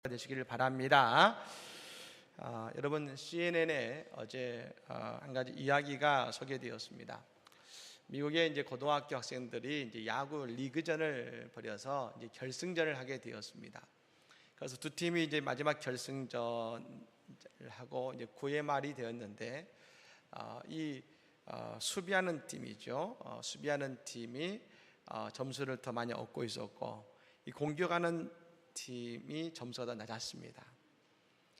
되시기를 바랍니다. 여러분, CNN에 어제 한 가지 이야기가 소개되었습니다. 미국의 이제 고등학교 학생들이 이제 야구 리그전을 벌여서 이제 결승전을 하게 되었습니다. 그래서 두 팀이 이제 마지막 결승전을 하고 이제 9회 말이 되었는데 수비하는 팀이죠. 수비하는 팀이 점수를 더 많이 얻고 있었고, 이 공격하는 팀이 점수가 더 낮았습니다.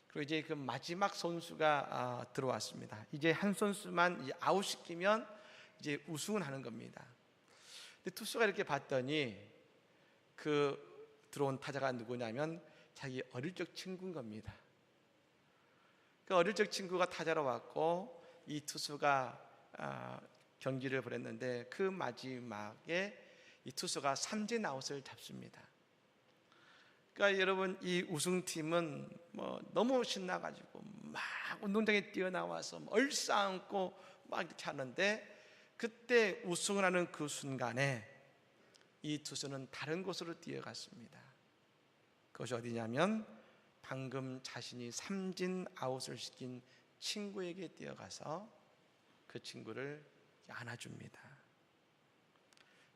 그리고 이제 그 마지막 선수가 들어왔습니다. 이제 한 선수만 이제 아웃시키면 이제 우승을 하는 겁니다. 근데 투수가 이렇게 봤더니 그 들어온 타자가 누구냐면 자기 어릴 적 친구인 겁니다. 그 어릴 적 친구가 타자로 왔고, 이 투수가 경기를 벌였는데 그 마지막에 이 투수가 삼진 아웃을 잡습니다. 그러니까 여러분, 이 우승팀은 너무 신나가지고 막 운동장에 뛰어나와서 얼싸안고 막 이렇게 하는데, 그때 우승을 하는 그 순간에 이 투수는 다른 곳으로 뛰어갔습니다. 그것이 어디냐면 방금 자신이 삼진 아웃을 시킨 친구에게 뛰어가서 그 친구를 안아줍니다.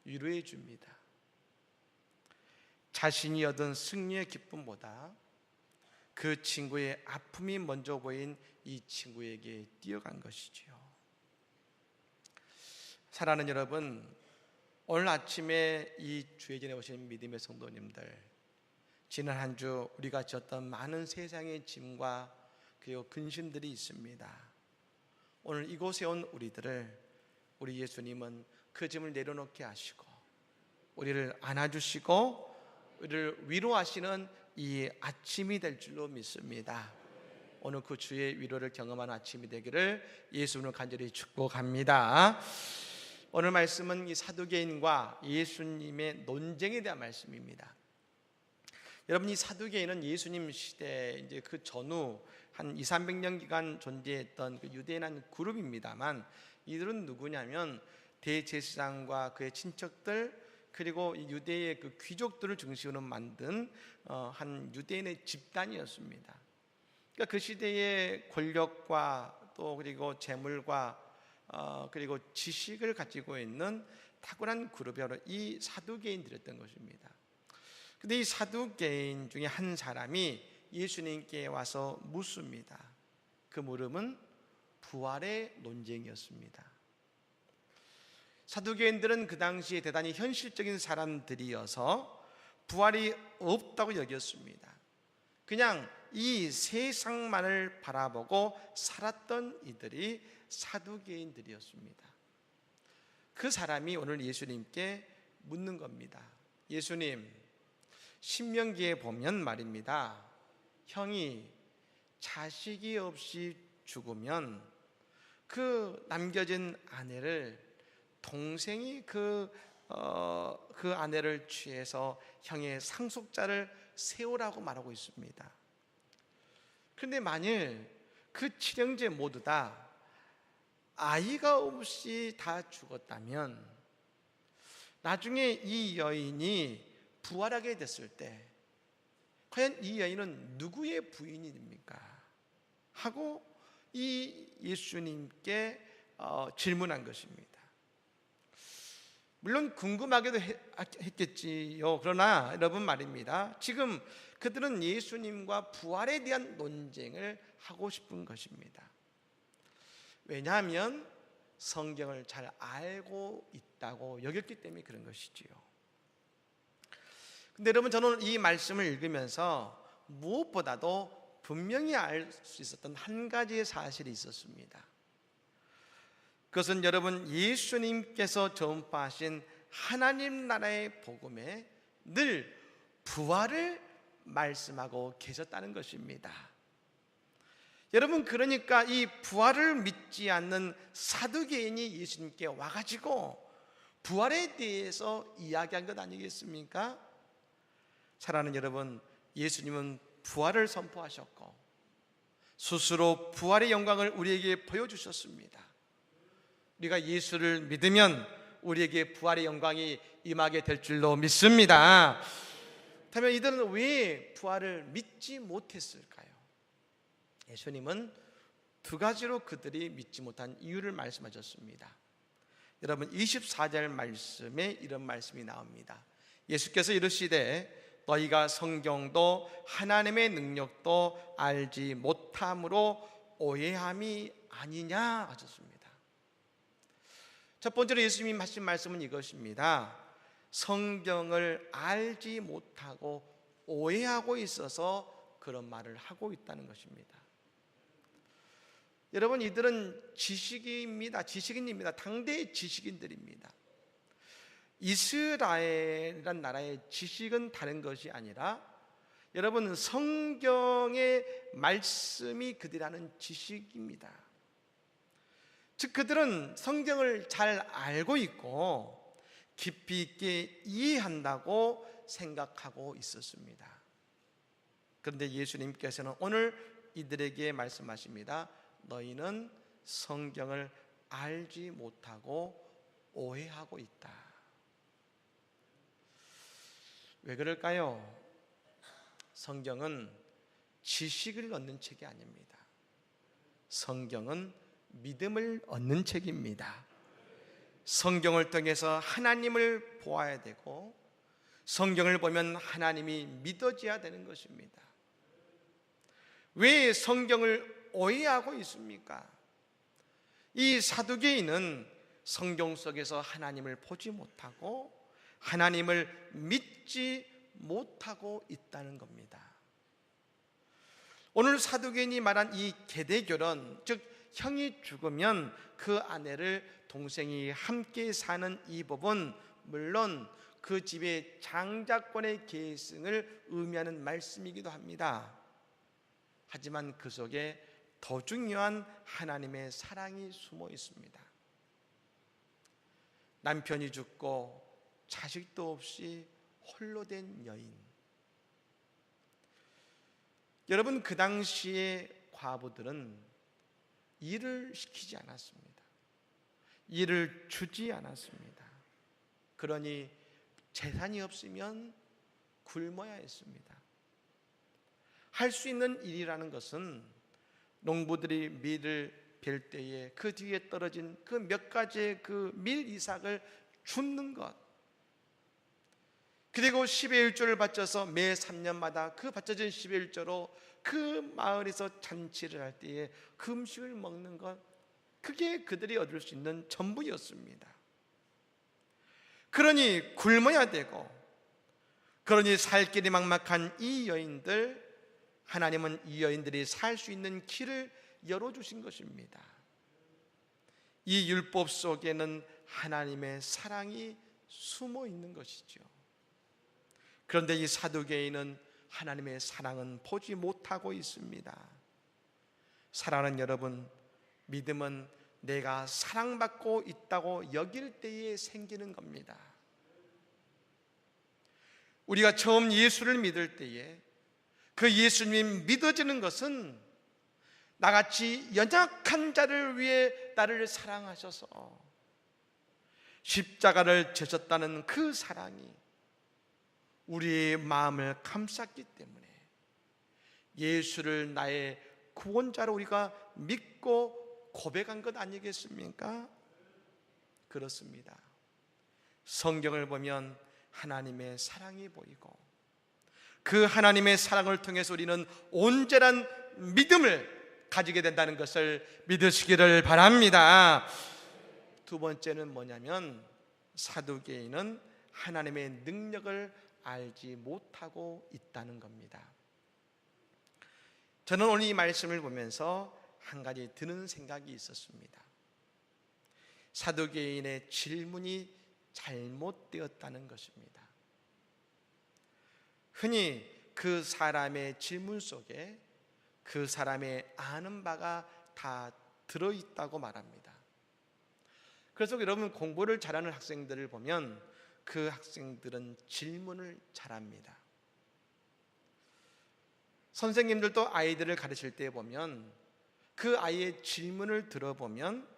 위로해 줍니다. 자신이 얻은 승리의 기쁨보다 그 친구의 아픔이 먼저 보인 이 친구에게 뛰어간 것이지요. 사랑하는 여러분, 오늘 아침에 이 주의전에 오신 믿음의 성도님들, 지난 한 주 우리가 지었던 많은 세상의 짐과 그리고 근심들이 있습니다. 오늘 이곳에 온 우리 예수님은 그 짐을 내려놓게 하시고 우리를 안아주시고 우리를 위로하시는 이 아침이 될 줄로 믿습니다. 오늘 그 주의 위로를 경험하는 아침이 되기를 예수님을 간절히 축복합니다. 오늘 말씀은 이 사두개인과 예수님의 논쟁에 대한 말씀입니다. 여러분, 이 사두개인은 예수님 시대 이제 그 전후 한 200~300년 기간 존재했던 그 유대인 한 그룹입니다만, 이들은 누구냐면 대제사장과 그의 친척들, 그리고 유대의 그 귀족들을 중심으로 만든 한 유대인의 집단이었습니다. 그러니까 그 시대의 권력과 또 그리고 재물과 그리고 지식을 가지고 있는 탁월한 그룹이 바로 이 사두개인들이었던 것입니다. 근데 이 사두개인 중에 한 사람이 예수님께 와서 묻습니다. 그 물음은 부활의 논쟁이었습니다. 사두개인들은 그 당시에 대단히 현실적인 사람들이어서 부활이 없다고 여겼습니다. 그냥 이 세상만을 바라보고 살았던 이들이 사두개인들이었습니다. 그 사람이 오늘 예수님께 묻는 겁니다. 예수님, 신명기에 보면 말입니다, 형이 자식이 없이 죽으면 그 남겨진 아내를 동생이 그 아내를 취해서 형의 상속자를 세우라고 말하고 있습니다. 그런데 만일 그 칠형제 모두 다 아이가 없이 다 죽었다면 나중에 이 여인이 부활하게 됐을 때 과연 이 여인은 누구의 부인이 됩니까? 하고 이 예수님께 질문한 것입니다. 물론 궁금하게도 했겠지요. 그러나 여러분 말입니다, 지금 그들은 예수님과 부활에 대한 논쟁을 하고 싶은 것입니다. 왜냐하면 성경을 잘 알고 있다고 여겼기 때문에 그런 것이지요. 근데 여러분, 저는 이 말씀을 읽으면서 무엇보다도 분명히 알 수 있었던 한 가지의 사실이 있었습니다. 그것은 여러분, 예수님께서 전파하신 하나님 나라의 복음에 늘 부활을 말씀하고 계셨다는 것입니다. 여러분, 그러니까 이 부활을 믿지 않는 사두개인이 예수님께 와가지고 부활에 대해서 이야기한 것 아니겠습니까? 사랑하는 여러분, 예수님은 부활을 선포하셨고 스스로 부활의 영광을 우리에게 보여주셨습니다. 우리가 예수를 믿으면 우리에게 부활의 영광이 임하게 될 줄로 믿습니다. 그렇다면 이들은 왜 부활을 믿지 못했을까요? 예수님은 두 가지로 그들이 믿지 못한 이유를 말씀하셨습니다. 여러분 24절 말씀에 이런 말씀이 나옵니다. 예수께서 이르시되 너희가 성경도 하나님의 능력도 알지 못함으로 오해함이 아니냐 하셨습니다. 첫 번째로 예수님이 하신 말씀은 이것입니다. 성경을 알지 못하고 오해하고 있어서 그런 말을 하고 있다는 것입니다. 여러분 이들은 지식인입니다. 당대의 지식인들입니다. 이스라엘이란 나라의 지식은 다른 것이 아니라 여러분 성경의 말씀이 그들이 하는 지식입니다. 즉 그들은 성경을 잘 알고 있고 깊이 있게 이해한다고 생각하고 있었습니다. 그런데 예수님께서는 오늘 이들에게 말씀하십니다. 너희는 성경을 알지 못하고 오해하고 있다. 왜 그럴까요? 성경은 지식을 얻는 책이 아닙니다. 성경은 믿음을 얻는 책입니다. 성경을 통해서 하나님을 보아야 되고 성경을 보면 하나님이 믿어져야 되는 것입니다. 왜 성경을 오해하고 있습니까? 이 사두개인은 성경 속에서 하나님을 보지 못하고 하나님을 믿지 못하고 있다는 겁니다. 오늘 사두개인이 말한 이 계대결혼, 즉 형이 죽으면 그 아내를 동생이 함께 사는 이 법은 물론 그 집의 장자권의 계승을 의미하는 말씀이기도 합니다. 하지만 그 속에 더 중요한 하나님의 사랑이 숨어 있습니다. 남편이 죽고 자식도 없이 홀로 된 여인. 여러분 그 당시의 과부들은 일을 시키지 않았습니다. 일을 주지 않았습니다. 그러니 재산이 없으면 굶어야 했습니다. 할 수 있는 일이라는 것은 농부들이 밀을 벨 때에 그 뒤에 떨어진 그 몇 가지의 그 밀 이삭을 줍는 것, 그리고 10의 1조를 바쳐서 매 3년마다 그 바쳐진 10의 1조로 그 마을에서 잔치를 할 때에 그 음식을 먹는 것, 그게 그들이 얻을 수 있는 전부였습니다. 그러니 굶어야 되고, 그러니 살 길이 막막한 이 여인들, 하나님은 이 여인들이 살 수 있는 길을 열어주신 것입니다. 이 율법 속에는 하나님의 사랑이 숨어 있는 것이죠. 그런데 이 사두개인은 하나님의 사랑은 보지 못하고 있습니다. 사랑하는 여러분, 믿음은 내가 사랑받고 있다고 여길 때에 생기는 겁니다. 우리가 처음 예수를 믿을 때에 그 예수님이 믿어지는 것은 나같이 연약한 자를 위해 나를 사랑하셔서 십자가를 지셨다는 그 사랑이 우리의 마음을 감쌌기 때문에 예수를 나의 구원자로 우리가 믿고 고백한 것 아니겠습니까? 그렇습니다. 성경을 보면 하나님의 사랑이 보이고 그 하나님의 사랑을 통해서 우리는 온전한 믿음을 가지게 된다는 것을 믿으시기를 바랍니다. 두 번째는 뭐냐면 사두개인은 하나님의 능력을 알지 못하고 있다는 겁니다. 저는 오늘 이 말씀을 보면서 한 가지 드는 생각이 있었습니다. 사두개인의 질문이 잘못되었다는 것입니다. 흔히 그 사람의 질문 속에 그 사람의 아는 바가 다 들어있다고 말합니다. 그래서 여러분 공부를 잘하는 학생들을 보면 그 학생들은 질문을 잘합니다. 선생님들도 아이들을 가르칠 때 보면 그 아이의 질문을 들어보면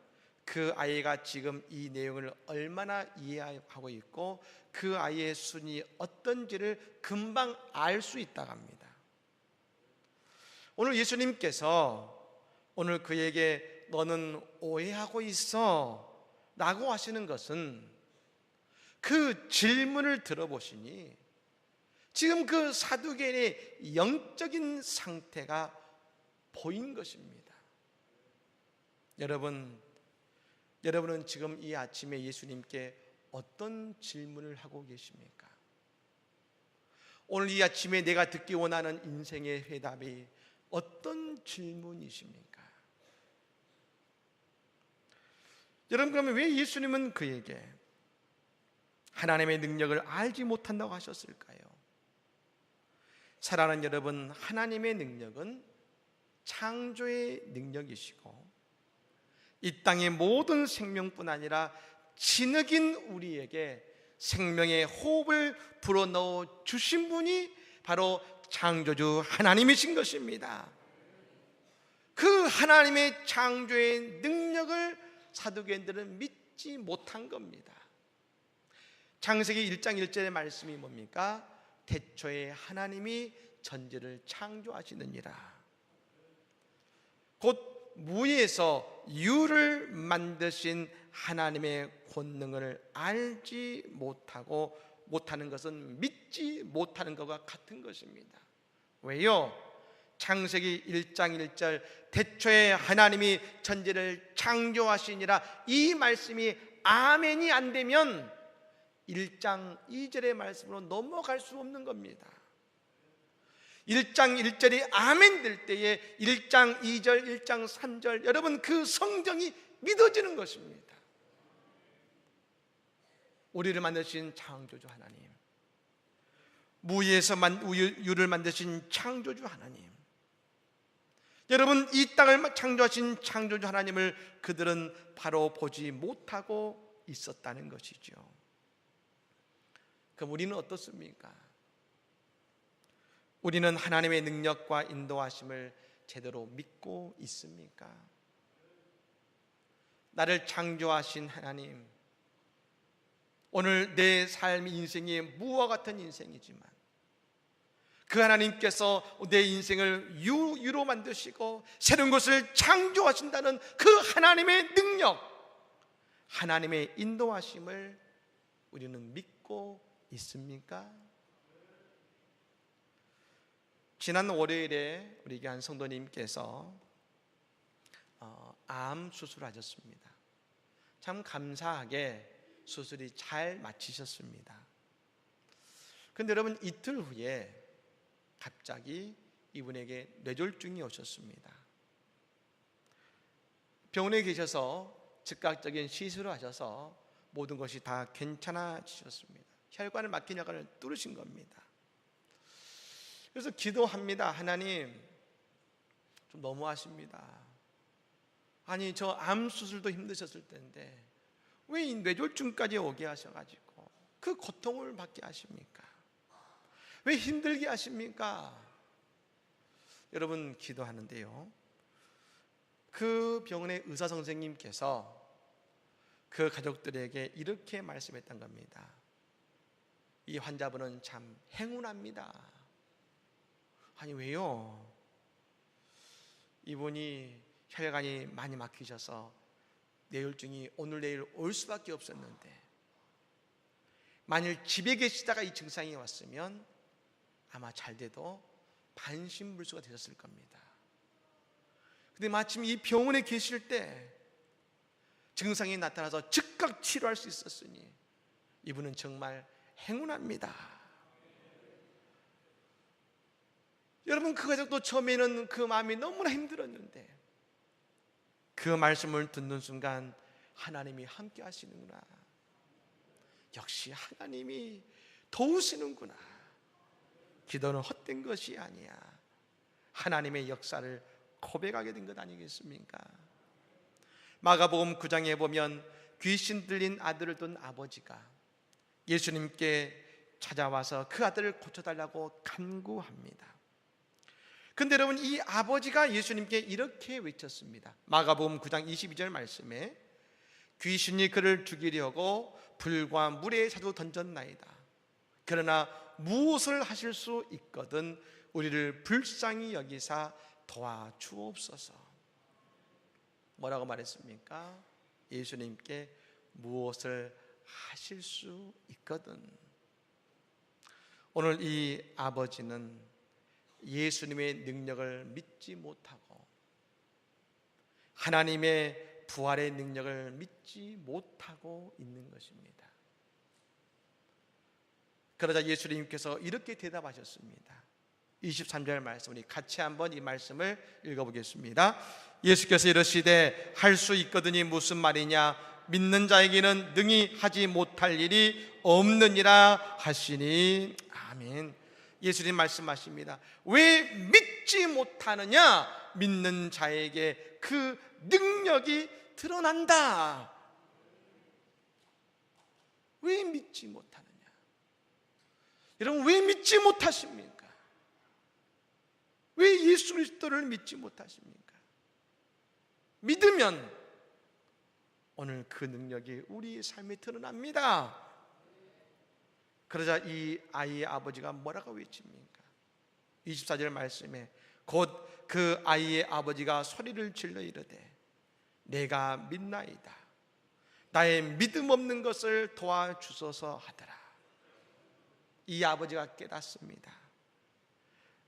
그 아이가 지금 이 내용을 얼마나 이해하고 있고 그 아이의 순이 어떤지를 금방 알 수 있다고 합니다. 오늘 예수님께서 오늘 그에게 너는 오해하고 있어 라고 하시는 것은 그 질문을 들어보시니 지금 그 사두개인의 영적인 상태가 보인 것입니다. 여러분은 지금 이 아침에 예수님께 어떤 질문을 하고 계십니까? 오늘 이 아침에 내가 듣기 원하는 인생의 회답이 어떤 질문이십니까? 여러분, 그러면 왜 예수님은 그에게 하나님의 능력을 알지 못한다고 하셨을까요? 사랑하는 여러분, 하나님의 능력은 창조의 능력이시고 이 땅의 모든 생명뿐 아니라 진흙인 우리에게 생명의 호흡을 불어넣어 주신 분이 바로 창조주 하나님이신 것입니다. 그 하나님의 창조의 능력을 사두개인들은 믿지 못한 겁니다. 창세기 1장 1절의 말씀이 뭡니까? 태초에 하나님이 천지를 창조하시느니라. 곧 무에서 유를 만드신 하나님의 권능을 알지 못하는 것은 믿지 못하는 것과 같은 것입니다. 왜요? 창세기 1장 1절 태초에 하나님이 천지를 창조하시니라 이 말씀이 아멘이 안 되면 1장 2절의 말씀으로 넘어갈 수 없는 겁니다. 1장 1절이 아멘 될 때에 1장 2절, 1장 3절 여러분 그 성경이 믿어지는 것입니다. 우리를 만드신 창조주 하나님, 무에서 유를 만드신 창조주 하나님, 여러분 이 땅을 창조하신 창조주 하나님을 그들은 바로 보지 못하고 있었다는 것이죠. 그럼 우리는 어떻습니까? 우리는 하나님의 능력과 인도하심을 제대로 믿고 있습니까? 나를 창조하신 하나님, 오늘 내 삶 인생이 무와 같은 인생이지만 그 하나님께서 내 인생을 유로 만드시고 새로운 것을 창조하신다는 그 하나님의 능력, 하나님의 인도하심을 우리는 믿고 있습니까? 지난 월요일에 우리 교회 한 성도님께서 암 수술하셨습니다. 참 감사하게 수술이 잘 마치셨습니다. 그런데 여러분 이틀 후에 갑자기 이분에게 뇌졸중이 오셨습니다. 병원에 계셔서 즉각적인 시술을 하셔서 모든 것이 다 괜찮아지셨습니다. 혈관을 막힌 혈관을 뚫으신 겁니다. 그래서 기도합니다. 하나님, 좀 너무하십니다. 아니 저 암 수술도 힘드셨을 텐데 왜 이 뇌졸중까지 오게 하셔가지고 그 고통을 받게 하십니까? 왜 힘들게 하십니까? 여러분 기도하는데요, 그 병원의 의사 선생님께서 그 가족들에게 이렇게 말씀했던 겁니다. 이 환자분은 참 행운합니다. 아니 왜요? 이분이 혈관이 많이 막히셔서 뇌졸중이 오늘 내일 올 수밖에 없었는데 만일 집에 계시다가 이 증상이 왔으면 아마 잘 돼도 반신불수가 되셨을 겁니다. 근데 마침 이 병원에 계실 때 증상이 나타나서 즉각 치료할 수 있었으니 이분은 정말 행운합니다. 여러분 그 가족도 처음에는 그 마음이 너무나 힘들었는데 그 말씀을 듣는 순간 하나님이 함께 하시는구나, 역시 하나님이 도우시는구나, 기도는 헛된 것이 아니야, 하나님의 역사를 고백하게 된 것 아니겠습니까? 마가복음 9장에 보면 귀신 들린 아들을 둔 아버지가 예수님께 찾아와서 그 아들을 고쳐달라고 간구합니다. 근데 여러분 이 아버지가 예수님께 이렇게 외쳤습니다. 마가복음 9장 22절 말씀에 귀신이 그를 죽이려고 불과 물에 자주 던졌나이다. 그러나 무엇을 하실 수 있거든 우리를 불쌍히 여기사 도와주옵소서. 뭐라고 말했습니까? 예수님께 무엇을 하실 수 있거든. 오늘 이 아버지는 예수님의 능력을 믿지 못하고 하나님의 부활의 능력을 믿지 못하고 있는 것입니다. 그러자 예수님께서 이렇게 대답하셨습니다. 23절 말씀, 우리 같이 한번 이 말씀을 읽어보겠습니다. 예수께서 이르시되 할 수 있거든이 무슨 말이냐, 믿는 자에게는 능히 하지 못할 일이 없느니라 하시니. 아멘. 예수님 말씀하십니다. 왜 믿지 못하느냐? 믿는 자에게 그 능력이 드러난다. 왜 믿지 못하느냐? 여러분, 왜 믿지 못하십니까? 왜 예수 그리스도를 믿지 못하십니까? 믿으면 오늘 그 능력이 우리의 삶에 드러납니다. 그러자 이 아이의 아버지가 뭐라고 외칩니까? 24절 말씀에 곧 그 아이의 아버지가 소리를 질러 이르되 내가 믿나이다. 나의 믿음 없는 것을 도와주소서 하더라. 이 아버지가 깨닫습니다.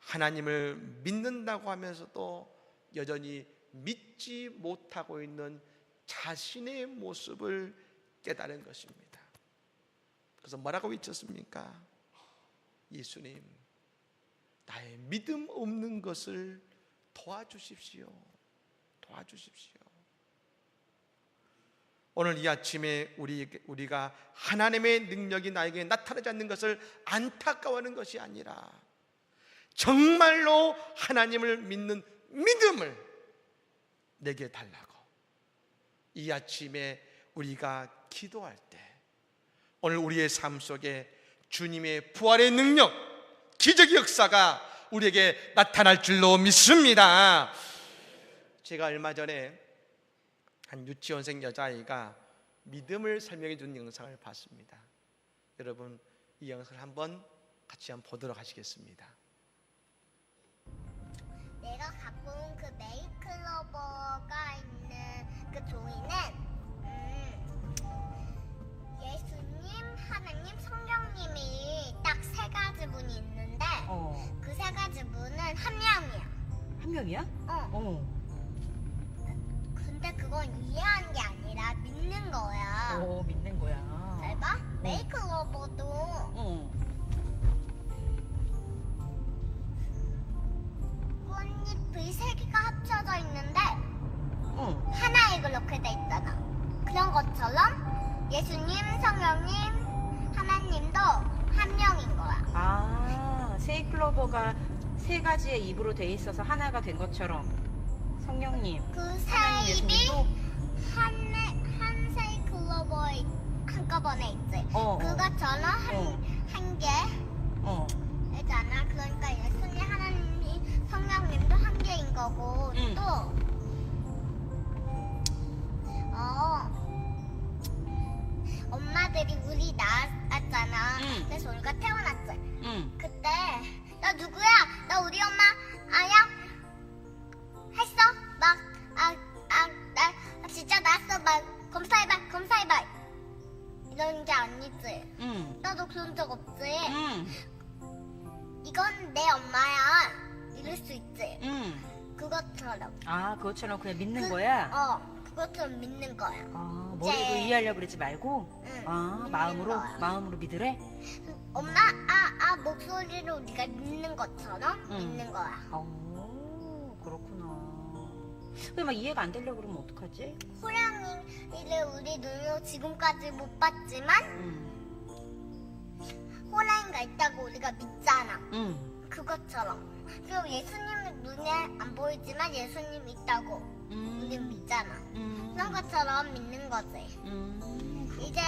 하나님을 믿는다고 하면서도 여전히 믿지 못하고 있는 자신의 모습을 깨달은 것입니다. 그래서 뭐라고 외쳤습니까? 예수님, 나의 믿음 없는 것을 도와주십시오. 도와주십시오. 오늘 이 아침에 우리가 하나님의 능력이 나에게 나타나지 않는 것을 안타까워하는 것이 아니라 정말로 하나님을 믿는 믿음을 내게 달라고 이 아침에 우리가 기도할 때 오늘 우리의 삶 속에 주님의 부활의 능력, 기적의 역사가 우리에게 나타날 줄로 믿습니다. 제가 얼마 전에 한 유치원생 여자아이가 믿음을 설명해 준 영상을 봤습니다. 여러분, 이 영상을 한번 같이 한번 보도록 하시겠습니다. 내가 갖고 온 그 메이클로버가 있는 그 종이는 예수님, 하나님, 성령님이 딱 세 가지 분이 있는데 그 세 가지 분은 한 명이야. 한 명이야? 근데 그건 이해하는 게 아니라 믿는 거야. 믿는 거야. 잘 봐. 메이클로버도 꽃잎이 세 개가 합쳐져 있는데 하나에 그렇게 돼 있잖아. 그런 것처럼 예수님, 성령님, 하나님도 한 명인 거야. 세이클로버가 세 가지의 입으로 돼 있어서 하나가 된 것처럼 성령님, 그 세 하나님, 입이 예수님도 한 세이클로버에 한꺼번에 있지. 그것처럼 한 개. 있잖아. 그러니까 예수님, 하나님이, 성령님도 한 개인 거고 또 엄마들이 우리 낳았잖아. 그래서 우리가 태어났지. 그때 너 누구야? 너 우리 엄마 아야? 했어? 나 진짜 낳았어. 막 검사해봐. 이런 게 아니지. 나도 그런 적 없지. 이건 내 엄마야. 이럴 수 있지. 그것처럼. 그것처럼 그냥 믿는 거야? 그것처럼 믿는 거야. 머리로 이해하려고 그러지 말고? 믿는 거야. 마음으로 믿으래? 엄마, 목소리로 우리가 믿는 것처럼 믿는 거야. 그렇구나. 근데 막 이해가 안 되려고 그러면 어떡하지? 호랑이를 우리 눈으로 지금까지 못 봤지만 호랑이가 있다고 우리가 믿잖아. 그것처럼. 그리고 예수님은 눈에 안 보이지만 예수님 있다고 우리 믿잖아. 그런 것처럼 믿는 거지. 이제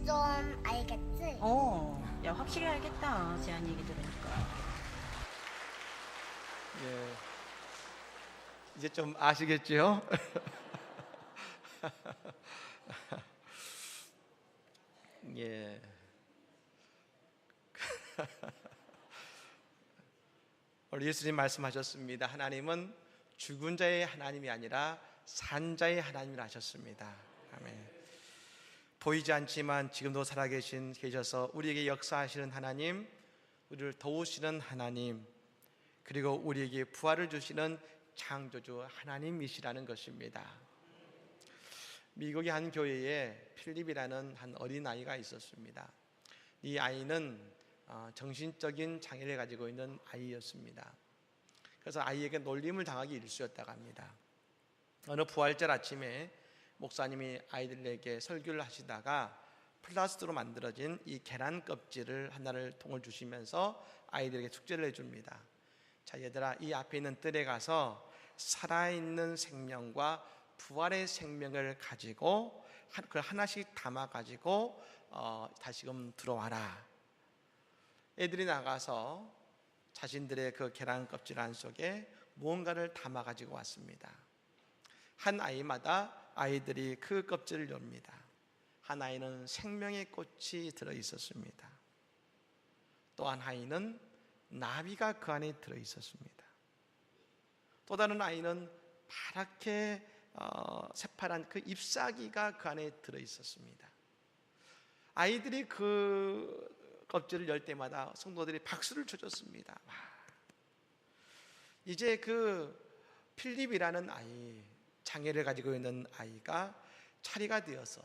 좀 알겠지? 야, 확실히 알겠다. 제안 얘기 들으니까. 예, 이제 좀 아시겠죠? 예. 우리 예수님 말씀하셨습니다. 하나님은 죽은 자의 하나님이 아니라 산 자의 하나님이라 하셨습니다. 아멘. 보이지 않지만 지금도 계셔서 우리에게 역사하시는 하나님, 우리를 도우시는 하나님, 그리고 우리에게 부활을 주시는 창조주 하나님이시라는 것입니다. 미국의 한 교회에 필립이라는 한 어린아이가 있었습니다. 이 아이는 정신적인 장애를 가지고 있는 아이였습니다. 그래서 아이에게 놀림을 당하기 일쑤였다고 합니다. 어느 부활절 아침에 목사님이 아이들에게 설교를 하시다가 플라스틱으로 만들어진 이 계란 껍질을 하나를 통을 주시면서 아이들에게 숙제를 해줍니다. 자, 얘들아, 이 앞에 있는 뜰에 가서 살아있는 생명과 부활의 생명을 가지고 그걸 하나씩 담아 가지고 다시금 들어와라. 애들이 나가서 자신들의 그 계란 껍질 안속에 무언가를 담아 가지고 왔습니다. 한 아이마다 아이들이 그 껍질을 엽니다. 한 아이는 생명의 꽃이 들어 있었습니다. 또 한 아이는 나비가 그 안에 들어 있었습니다. 또 다른 아이는 파랗게 새파란 그 잎사귀가 그 안에 들어 있었습니다. 아이들이 그 껍질을 열 때마다 성도들이 박수를 쳐줬습니다. 이제 그 필립이라는 아이, 장애를 가지고 있는 아이가 차례가 되어서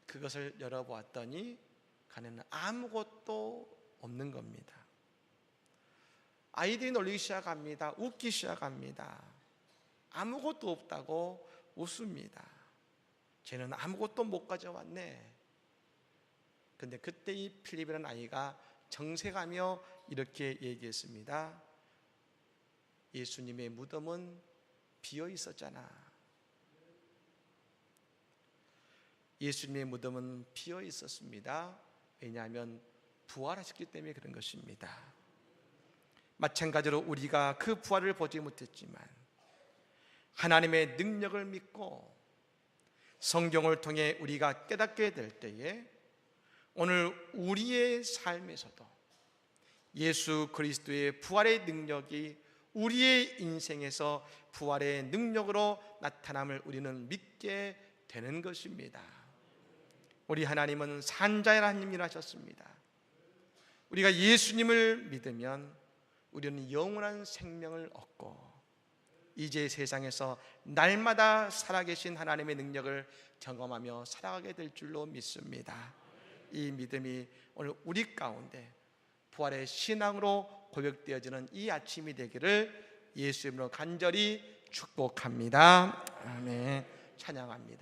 그것을 열어보았더니 그 안에는 아무것도 없는 겁니다. 아이들이 놀리기 시작합니다. 웃기 시작합니다. 아무것도 없다고 웃습니다. 쟤는 아무것도 못 가져왔네. 근데 그때 이 필립이라는 아이가 정색하며 이렇게 얘기했습니다. 예수님의 무덤은 비어 있었잖아. 예수님의 무덤은 비어 있었습니다. 왜냐하면 부활하셨기 때문에 그런 것입니다. 마찬가지로 우리가 그 부활을 보지 못했지만 하나님의 능력을 믿고 성경을 통해 우리가 깨닫게 될 때에 오늘 우리의 삶에서도 예수 그리스도의 부활의 능력이 우리의 인생에서 부활의 능력으로 나타남을 우리는 믿게 되는 것입니다. 우리 하나님은 산자의 하나님이라 하셨습니다. 우리가 예수님을 믿으면 우리는 영원한 생명을 얻고 이제 세상에서 날마다 살아계신 하나님의 능력을 경험하며 살아가게 될 줄로 믿습니다. 이 믿음이 오늘 우리 가운데 부활의 신앙으로 고백되어지는 이 아침이 되기를 예수 이름으로 간절히 축복합니다. 아멘. 찬양합니다.